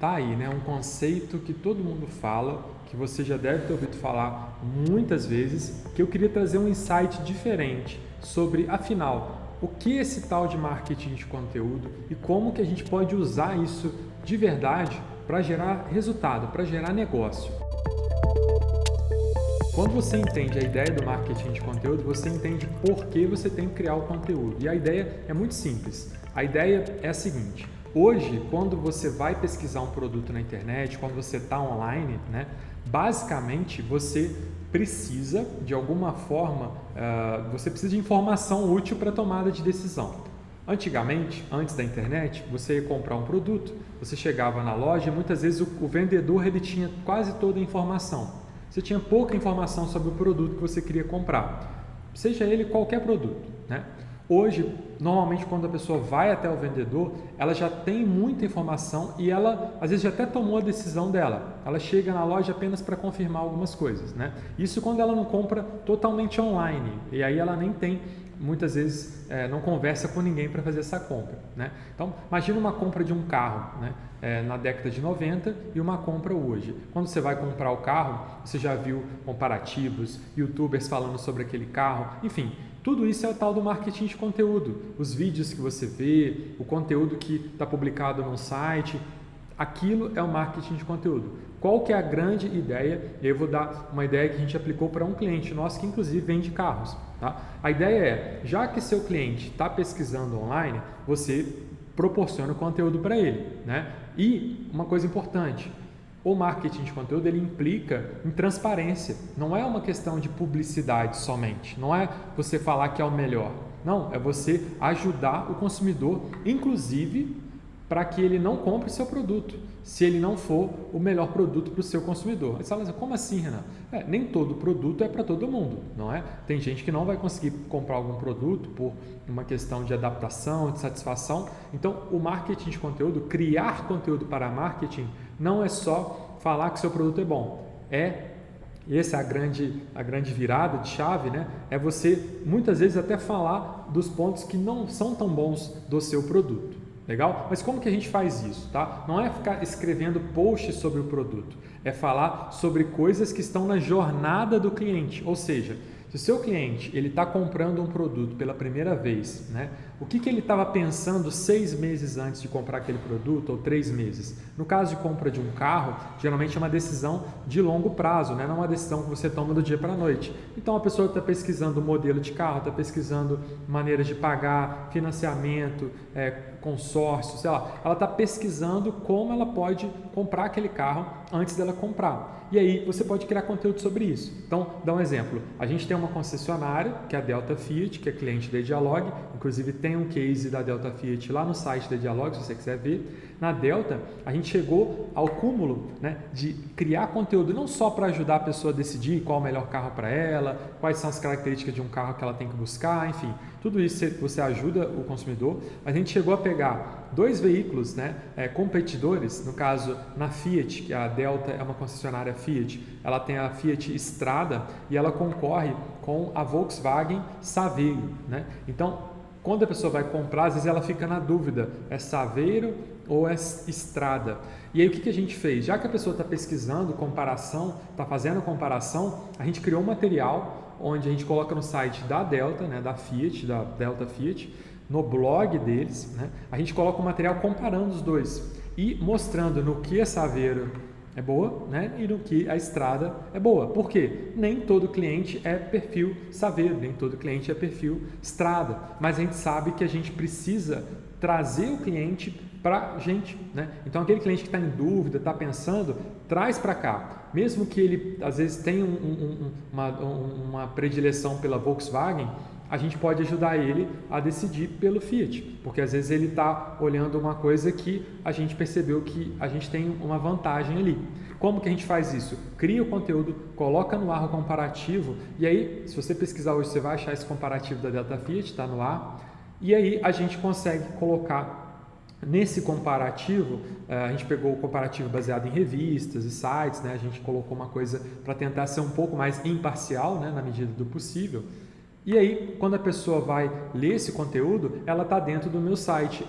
Tá aí, né? Um conceito que todo mundo fala, que você já deve ter ouvido falar muitas vezes, que eu queria trazer um insight diferente sobre, afinal, o que é esse tal de marketing de conteúdo e como que a gente pode usar isso de verdade para gerar resultado, para gerar negócio. Quando você entende a ideia do marketing de conteúdo, você entende por que você tem que criar o conteúdo. E a ideia é muito simples. A ideia é a seguinte: hoje, quando você vai pesquisar um produto na internet, quando você está online, né, basicamente você precisa, de alguma forma, você precisa de informação útil para a tomada de decisão. Antigamente, antes da internet, você ia comprar um produto, você chegava na loja e muitas vezes o vendedor ele tinha quase toda a informação. Você tinha pouca informação sobre o produto que você queria comprar, seja ele qualquer produto, né? Hoje, normalmente quando a pessoa vai até o vendedor, ela já tem muita informação e ela às vezes já até tomou a decisão dela. Ela chega na loja apenas para confirmar algumas coisas, né? Isso quando ela não compra totalmente online, e aí ela nem tem, muitas vezes não conversa com ninguém para fazer essa compra, né? Então, imagina uma compra de um carro, né? Na década de 90 e uma compra hoje. Quando você vai comprar o carro, você já viu comparativos, youtubers falando sobre aquele carro, enfim, tudo isso é o tal do marketing de conteúdo. Os vídeos que você vê, o conteúdo que está publicado no site, aquilo é o marketing de conteúdo. Qual que é a grande ideia? Eu vou dar uma ideia que a gente aplicou para um cliente nosso que inclusive vende carros. Tá? A ideia é, já que seu cliente está pesquisando online, você proporciona o conteúdo para ele, né? E uma coisa importante, o marketing de conteúdo ele implica em transparência, não é uma questão de publicidade somente, não é você falar que é o melhor, não, é você ajudar o consumidor, inclusive para que ele não compre seu produto, se ele não for o melhor produto para o seu consumidor. Aí você fala assim, como assim, Renan? Nem todo produto é para todo mundo, não é? Tem gente que não vai conseguir comprar algum produto por uma questão de adaptação, de satisfação. Então, o marketing de conteúdo, criar conteúdo para marketing, não é só falar que seu produto é bom. Essa é a grande virada de chave, né? É você, muitas vezes, até falar dos pontos que não são tão bons do seu produto. Legal? Mas como que a gente faz isso, tá? Não é ficar escrevendo posts sobre o produto, é falar sobre coisas que estão na jornada do cliente, ou seja, se o seu cliente ele está comprando um produto pela primeira vez, né? O que ele estava pensando 6 meses antes de comprar aquele produto ou 3 meses? No caso de compra de um carro, geralmente é uma decisão de longo prazo, né? Não é uma decisão que você toma do dia para a noite. Então a pessoa está pesquisando o modelo de carro, está pesquisando maneiras de pagar, financiamento, consórcio, sei lá. Ela está pesquisando como ela pode comprar aquele carro antes dela comprar. E aí você pode criar conteúdo sobre isso. Então, dá um exemplo. A gente tem uma concessionária, que é a Delta Fiat, que é cliente da Dialog, inclusive tem um case da Delta Fiat lá no site da Dialog, se você quiser ver. Na Delta, a gente chegou ao cúmulo, né, de criar conteúdo não só para ajudar a pessoa a decidir qual é o melhor carro para ela, quais são as características de um carro que ela tem que buscar, enfim, tudo isso você ajuda o consumidor. A gente chegou a pegar 2 veículos, né, competidores, no caso na Fiat, que a Delta é uma concessionária Fiat, ela tem a Fiat Strada e ela concorre com a Volkswagen Saveiro, né? Então, quando a pessoa vai comprar, às vezes ela fica na dúvida, é Saveiro ou é Strada? E aí o que a gente fez? Já que a pessoa está pesquisando comparação, está fazendo comparação, a gente criou um material onde a gente coloca no site da Delta, né, da Fiat, da Delta Fiat, no blog deles, né, a gente coloca um material comparando os dois e mostrando no que a Saveiro é boa, né, e no que a Strada é boa. Por quê? Nem todo cliente é perfil Saveiro, nem todo cliente é perfil Strada, mas a gente sabe que a gente precisa trazer o cliente para a gente, né? Então aquele cliente que está em dúvida, está pensando, traz para cá, mesmo que ele às vezes tenha uma predileção pela Volkswagen, a gente pode ajudar ele a decidir pelo Fiat, porque às vezes ele está olhando uma coisa que a gente percebeu que a gente tem uma vantagem ali. Como que a gente faz isso? Cria o conteúdo, coloca no ar o comparativo, e aí, se você pesquisar hoje, você vai achar esse comparativo da Delta Fiat, está no ar, e aí a gente consegue colocar nesse comparativo, a gente pegou o comparativo baseado em revistas e sites, né? A gente colocou uma coisa para tentar ser um pouco mais imparcial, né? Na medida do possível. E aí, quando a pessoa vai ler esse conteúdo, ela está dentro do meu site,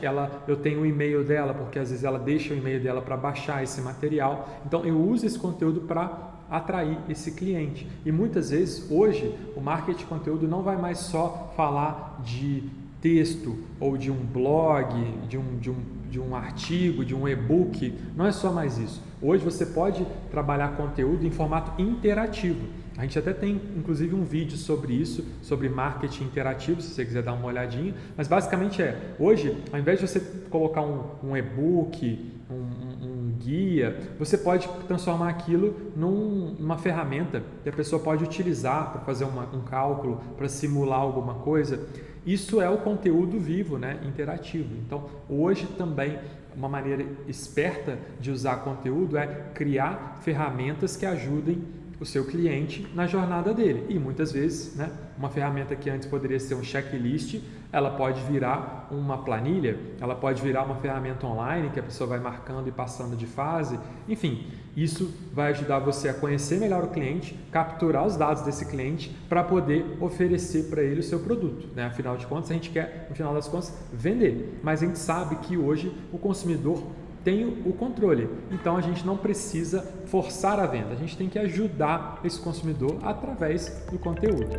eu tenho o e-mail dela, porque às vezes ela deixa o e-mail dela para baixar esse material. Então, eu uso esse conteúdo para atrair esse cliente. E muitas vezes, hoje, o marketing de conteúdo não vai mais só falar de texto ou de um blog, de um artigo, de um e-book. Não é só mais isso. Hoje você pode trabalhar conteúdo em formato interativo. A gente até tem, inclusive, um vídeo sobre isso, sobre marketing interativo, se você quiser dar uma olhadinha. Mas basicamente hoje, ao invés de você colocar um e-book, um guia, você pode transformar aquilo numa ferramenta que a pessoa pode utilizar para fazer um cálculo, para simular alguma coisa. Isso é o conteúdo vivo, né? Interativo. Então, hoje também, uma maneira esperta de usar conteúdo é criar ferramentas que ajudem o seu cliente na jornada dele. E muitas vezes, né, uma ferramenta que antes poderia ser um checklist, ela pode virar uma planilha, ela pode virar uma ferramenta online que a pessoa vai marcando e passando de fase. Enfim, isso vai ajudar você a conhecer melhor o cliente, capturar os dados desse cliente para poder oferecer para ele o seu produto, né? Afinal de contas, a gente quer, no final das contas, vender. Mas a gente sabe que hoje o consumidor tem o controle, então a gente não precisa forçar a venda, a gente tem que ajudar esse consumidor através do conteúdo.